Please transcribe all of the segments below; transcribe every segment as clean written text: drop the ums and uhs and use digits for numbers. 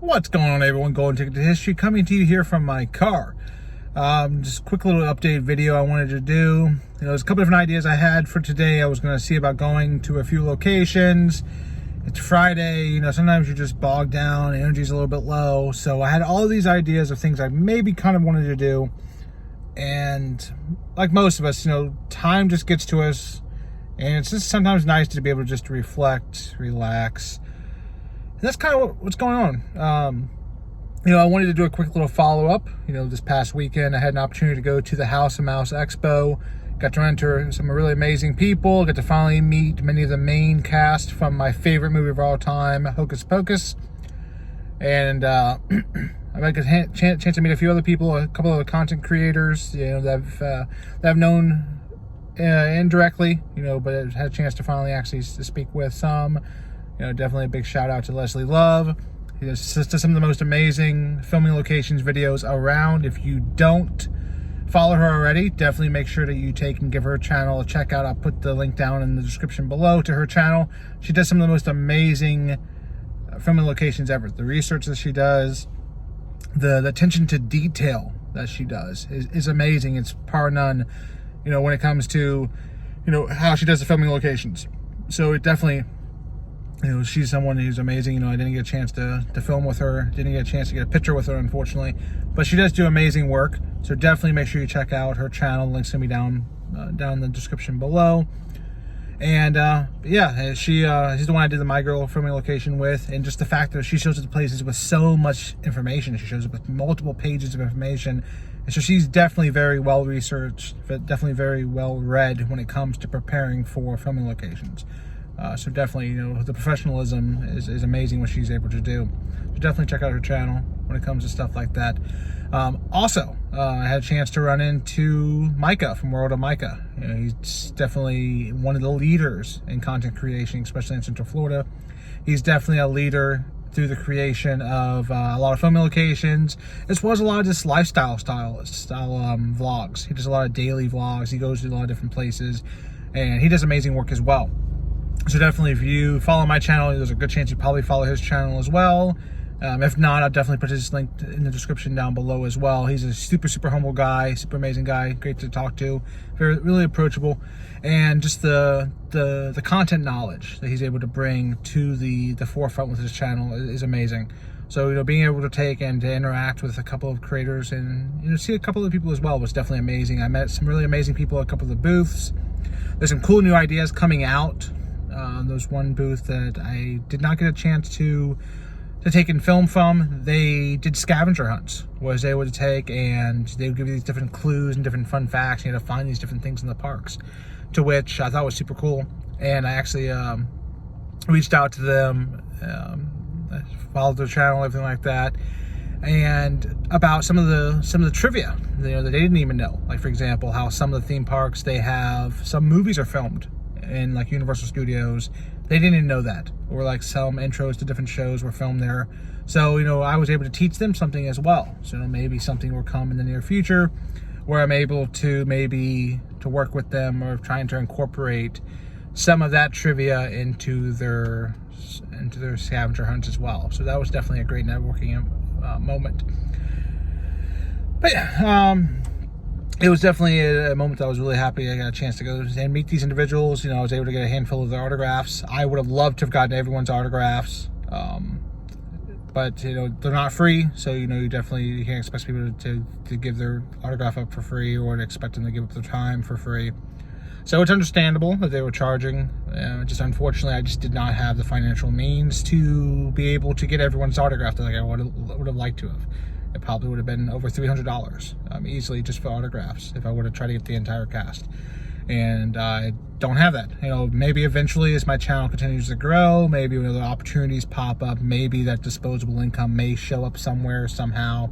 What's going on, everyone? Golden Ticket to History coming to you here from my car. Just a quick little update video I wanted to do. There's a couple different ideas I had for today. I was going to see about going to a few locations. It's Friday, sometimes you're just bogged down, energy's a little bit low. So I had all these ideas of things I maybe kind of wanted to do. And like most of us, time just gets to us. And it's just sometimes nice to be able to just reflect, relax. And that's kind of what's going on. I wanted to do a quick little follow-up. This past weekend, I had an opportunity to go to the House of Mouse Expo. Got to run into some really amazing people. Got to finally meet many of the main cast from my favorite movie of all time, Hocus Pocus. And I got a chance to meet a few other people, a couple of the content creators, that I've known indirectly, but I've had a chance to finally actually speak with some. Definitely a big shout out to Leslie Love. He does some of the most amazing filming locations videos around. If you don't follow her already, definitely make sure that you take and give her channel a check out. I'll put the link down in the description below to her channel. She does some of the most amazing filming locations ever. The research that she does, the attention to detail that she does is amazing. It's par none, when it comes to, how she does the filming locations. So it definitely, she's someone who's amazing. I didn't get a chance to film with her. Didn't get a chance to get a picture with her, unfortunately. But she does do amazing work. So definitely make sure you check out her channel. The link's going to be down in the description below. And she's the one I did the My Girl filming location with. And just the fact that she shows up to places with so much information. She shows up with multiple pages of information. And so she's definitely very well researched, but definitely very well read when it comes to preparing for filming locations. So definitely, the professionalism is amazing what she's able to do. So definitely check out her channel when it comes to stuff like that. Also, I had a chance to run into Micah from World of Micah. He's definitely one of the leaders in content creation, especially in Central Florida. He's definitely a leader through the creation of a lot of filming locations, as well as a lot of just lifestyle vlogs. He does a lot of daily vlogs. He goes to a lot of different places, and he does amazing work as well. So definitely, if you follow my channel, there's a good chance you probably follow his channel as well. If not, I'll definitely put his link in the description down below as well. He's a super humble guy, super amazing guy, great to talk to, really approachable, and just the content knowledge that he's able to bring to the forefront with his channel is amazing. So being able to take and to interact with a couple of creators and see a couple of people as well was definitely amazing. I met some really amazing people at a couple of the booths. There's some cool new ideas coming out. There's one booth that I did not get a chance to take and film from. They did scavenger hunts, was able to take and they would give you these different clues and different fun facts. You had to find these different things in the parks, to which I thought was super cool. And I actually reached out to them, followed their channel, everything like that, and about some of the trivia that they didn't even know. Like, for example, how some of the theme parks, they have some movies are filmed in like Universal Studios. They didn't even know that. Or like some intros to different shows were filmed there. So, I was able to teach them something as well. So, maybe something will come in the near future where I'm able to to work with them or trying to incorporate some of that trivia into their scavenger hunts as well. So that was definitely a great networking moment. But yeah, it was definitely a moment that I was really happy I got a chance to go and meet these individuals. I was able to get a handful of their autographs. I would have loved to have gotten everyone's autographs, but they're not free. So you can't expect people to give their autograph up for free, or to expect them to give up their time for free. So it's understandable that they were charging. Just unfortunately, I just did not have the financial means to be able to get everyone's autograph that I would have liked to have. It probably would have been over $300 easily just for autographs if I would have tried to get the entire cast. And I don't have that. Maybe eventually, as my channel continues to grow, maybe when other opportunities pop up, maybe that disposable income may show up somewhere, somehow.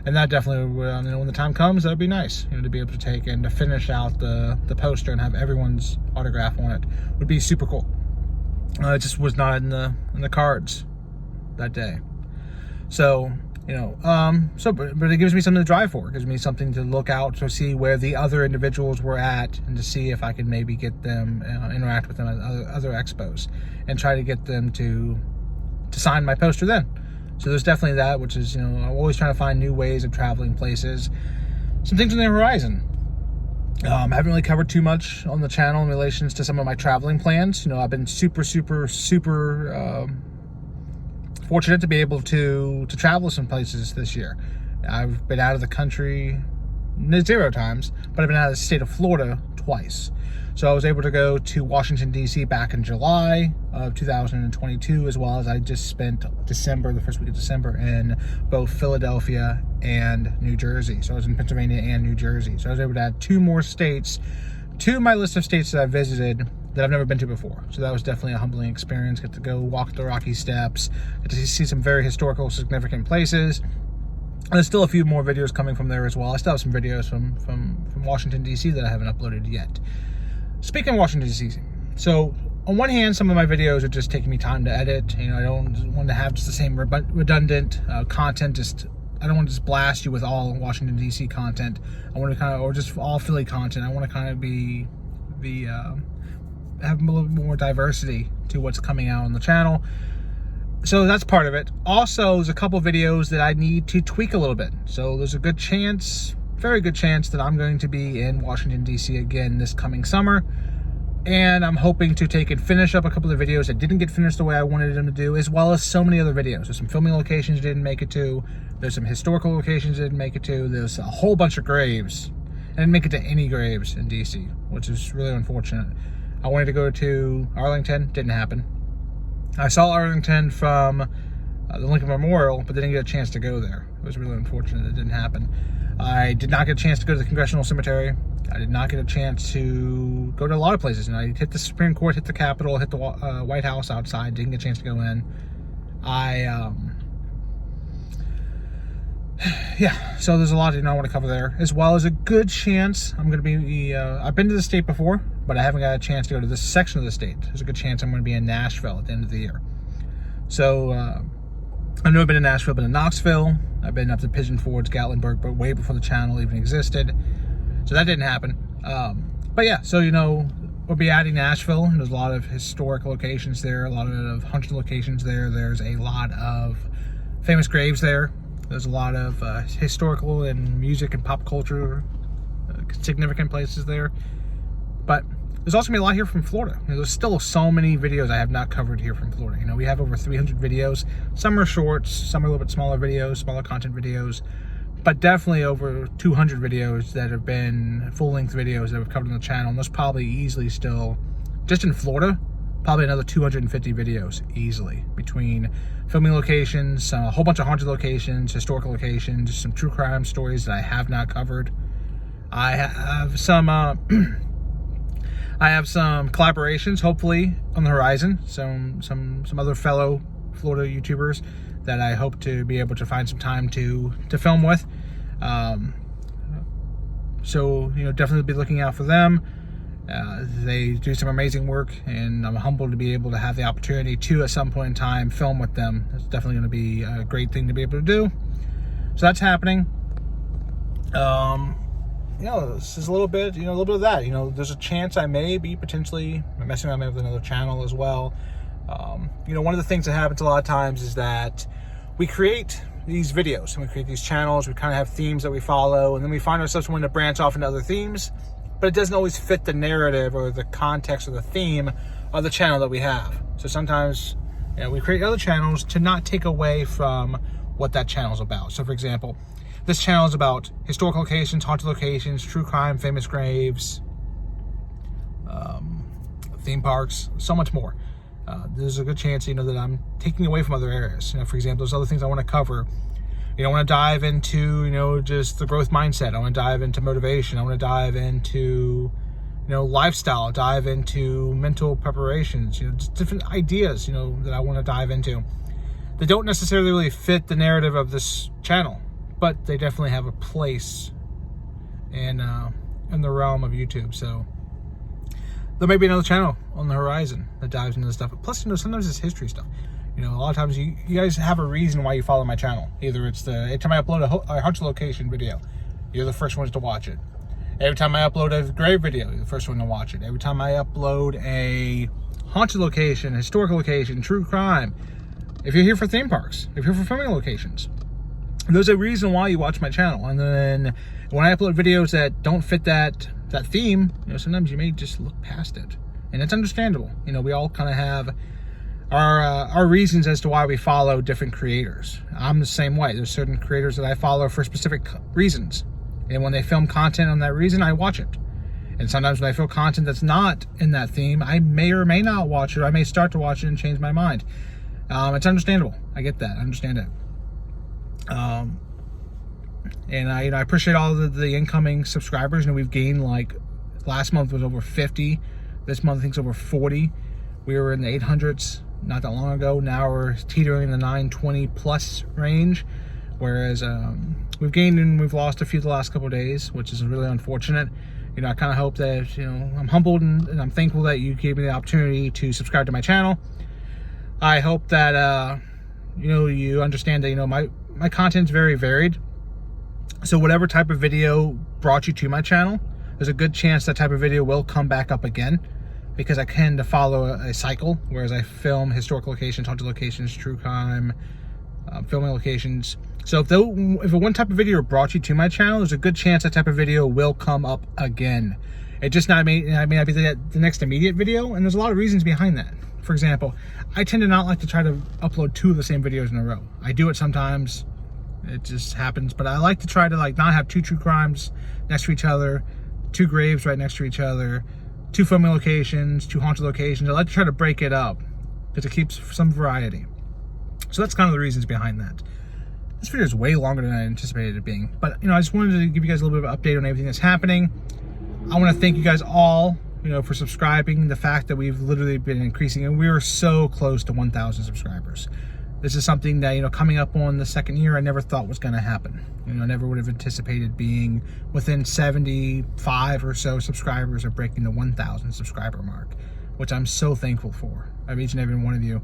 And that definitely, when the time comes, that'd be nice, to be able to take and to finish out the poster and have everyone's autograph on it. Would be super cool. It just was not in the cards that day. So, but it gives me something to drive for. It gives me something to look out to see where the other individuals were at, and to see if I could maybe get them, interact with them at other expos, and try to get them to sign my poster then. So there's definitely that, which is, I'm always trying to find new ways of traveling places. Some things on the horizon. I haven't really covered too much on the channel in relations to some of my traveling plans. I've been super fortunate to be able to travel some places this year. I've been out of the country 0 times, but I've been out of the state of Florida twice. So I was able to go to Washington, D.C. back in July of 2022, as well as I just spent the first week of December, in both Philadelphia and New Jersey. So I was in Pennsylvania and New Jersey. So I was able to add 2 more states to my list of states that I've visited that I've never been to before. So that was definitely a humbling experience. Get to go walk the Rocky Steps, get to see some very historical, significant places. And there's still a few more videos coming from there as well. I still have some videos from Washington, D.C. that I haven't uploaded yet. Speaking of Washington, D.C., so on one hand, some of my videos are just taking me time to edit. I don't want to have just the same redundant content. I don't want to just blast you with all Washington, D.C. content. I want to or just all Philly content. I want to kind of have a little bit more diversity to what's coming out on the channel. So that's part of it. Also, there's a couple videos that I need to tweak a little bit. So there's a good chance, very good chance, that I'm going to be in Washington, D.C. again this coming summer. And I'm hoping to take and finish up a couple of videos that didn't get finished the way I wanted them to do, as well as so many other videos. There's some filming locations I didn't make it to. There's some historical locations I didn't make it to. There's a whole bunch of graves. I didn't make it to any graves in D.C., which is really unfortunate. I wanted to go to Arlington, didn't happen. I saw Arlington from the Lincoln Memorial, but didn't get a chance to go there. It was really unfortunate it didn't happen. I did not get a chance to go to the Congressional Cemetery. I did not get a chance to go to a lot of places. I hit the Supreme Court, hit the Capitol, hit the White House outside, didn't get a chance to go in. Yeah, so there's a lot I want to cover there, as well as a good chance I'm going to be, I've been to the state before, but I haven't got a chance to go to this section of the state. There's a good chance I'm going to be in Nashville at the end of the year. So, I've never been in Nashville, but in Knoxville. I've been up to Pigeon Forge, Gatlinburg, but way before the channel even existed. So that didn't happen. But yeah, so, we'll be adding Nashville. There's a lot of historic locations there, a lot of hunch locations there. There's a lot of famous graves there. There's a lot of historical and music and pop culture significant places there. But there's also going to be a lot here from Florida. There's still so many videos I have not covered here from Florida. We have over 300 videos. Some are shorts, some are a little bit smaller videos, smaller content videos. But definitely over 200 videos that have been full-length videos that we've covered on the channel. And there's probably easily still, just in Florida, probably another 250 videos easily, between filming locations, a whole bunch of haunted locations, historical locations, some true crime stories that I have not covered. I have some collaborations hopefully on the horizon. Some other fellow Florida YouTubers that I hope to be able to find some time to film with. So definitely be looking out for them. They do some amazing work, and I'm humbled to be able to have the opportunity to, at some point in time, film with them. It's definitely going to be a great thing to be able to do. So that's happening. This is a little bit of that. There's a chance I may be potentially messing around with another channel as well. One of the things that happens a lot of times is that we create these videos and we create these channels. We kind of have themes that we follow, and then we find ourselves wanting to branch off into other themes, but it doesn't always fit the narrative or the context or the theme of the channel that we have. So sometimes we create other channels to not take away from what that channel is about. So for example, this channel is about historical locations, haunted locations, true crime, famous graves, theme parks, so much more. There's a good chance, that I'm taking away from other areas. For example, there's other things I want to cover. I want to dive into, just the growth mindset. I want to dive into motivation. I want to dive into, lifestyle, dive into mental preparations, just different ideas, that I want to dive into. They don't necessarily really fit the narrative of this channel, but they definitely have a place in the realm of YouTube. So there may be another channel on the horizon that dives into this stuff. Plus, sometimes it's history stuff. A lot of times you guys have a reason why you follow my channel. Either it's every time I upload a hunch location video, you're the first ones to watch it. Every time I upload a grave video, you're the first one to watch it. Every time I upload a haunted location, historical location, true crime, if you're here for theme parks, if you're here for filming locations, there's a reason why you watch my channel. And then when I upload videos that don't fit that theme, sometimes you may just look past it, and it's understandable. We all kind of have our reasons as to why we follow different creators. I'm the same way. There's certain creators that I follow for specific reasons, and when they film content on that reason, I watch it. And sometimes when I feel content that's not in that theme, I may or may not watch it. I may start to watch it and change my mind. It's understandable. I get that. I understand it. And I appreciate all the incoming subscribers. We've gained, like, last month was over 50. This month I think it's over 40. We were in the 800s not that long ago. Now we're teetering in the 920 plus range. Whereas we've gained and we've lost a few the last couple of days, which is really unfortunate. I kind of hope that, I'm humbled and I'm thankful that you gave me the opportunity to subscribe to my channel. I hope that, you understand that, my content's very varied. So whatever type of video brought you to my channel, there's a good chance that type of video will come back up again, because I tend to follow a cycle, whereas I film historic locations, haunted locations, true crime, filming locations. So if a one type of video brought you to my channel, there's a good chance that type of video will come up again. It just may not be the next immediate video, and there's a lot of reasons behind that. For example, I tend to not like to try to upload 2 of the same videos in a row. I do it sometimes, it just happens, but I like to try to not have 2 true crimes next to each other, 2 graves right next to each other, 2 filming locations, 2 haunted locations. I like to try to break it up because it keeps some variety. So that's kind of the reasons behind that. This video is way longer than I anticipated it being, but I just wanted to give you guys a little bit of an update on everything that's happening. I want to thank you guys all, for subscribing. The fact that we've literally been increasing, and we are so close to 1,000 subscribers. This is something that, coming up on the 2nd year, I never thought was going to happen. I never would have anticipated being within 75 or so subscribers of breaking the 1,000 subscriber mark, which I'm so thankful for, of each and every one of you.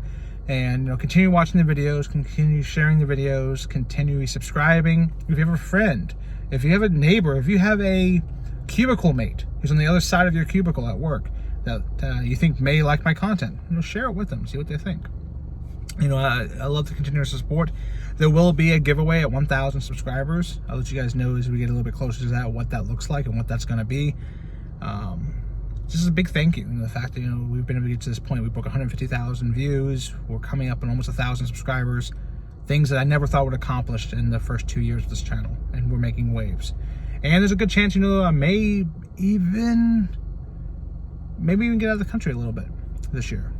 And continue watching the videos, continue sharing the videos, continue subscribing. If you have a friend, if you have a neighbor, if you have a cubicle mate who's on the other side of your cubicle at work that you think may like my content, share it with them, see what they think. I love the continuous support. There will be a giveaway at 1,000 subscribers. I'll let you guys know as we get a little bit closer to that, what that looks like and what that's going to be. This is a big thank you. And the fact that, we've been able to get to this point. We broke 150,000 views. We're coming up on almost 1,000 subscribers. Things that I never thought would accomplish in the first 2 years of this channel. And we're making waves. And there's a good chance, I may even get out of the country a little bit this year.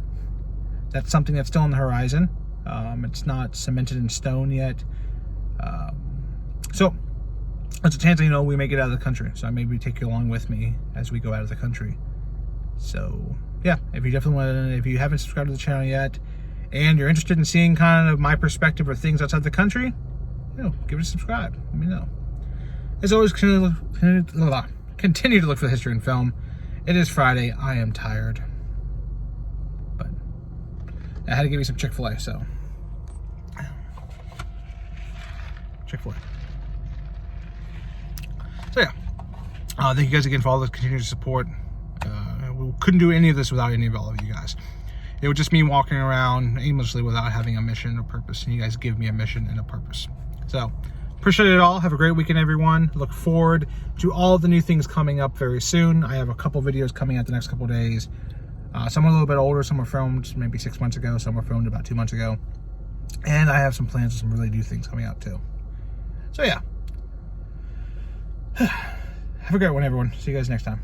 That's something that's still on the horizon. It's not cemented in stone yet. So there's a chance that, we may get out of the country. So I maybe take you along with me as we go out of the country. So yeah, if you haven't subscribed to the channel yet, and you're interested in seeing kind of my perspective or things outside the country, give it a subscribe. Let me know. As always, continue to look for the history in film. It is Friday. I am tired, but I had to give you some Chick-fil-A. So Chick-fil-A. So yeah, thank you guys again for all the continued support. We couldn't do any of this without any of all of you guys. It would just me walking around aimlessly without having a mission or purpose, and you guys give me a mission and a purpose. So appreciate it all. Have a great weekend, everyone. Look forward to all the new things coming up very soon. I have a couple videos coming out the next couple days. Some are a little bit older, some were filmed maybe 6 months ago, some were filmed about 2 months ago. And I have some plans for some really new things coming out too. So yeah. Have a great one, everyone. See you guys next time.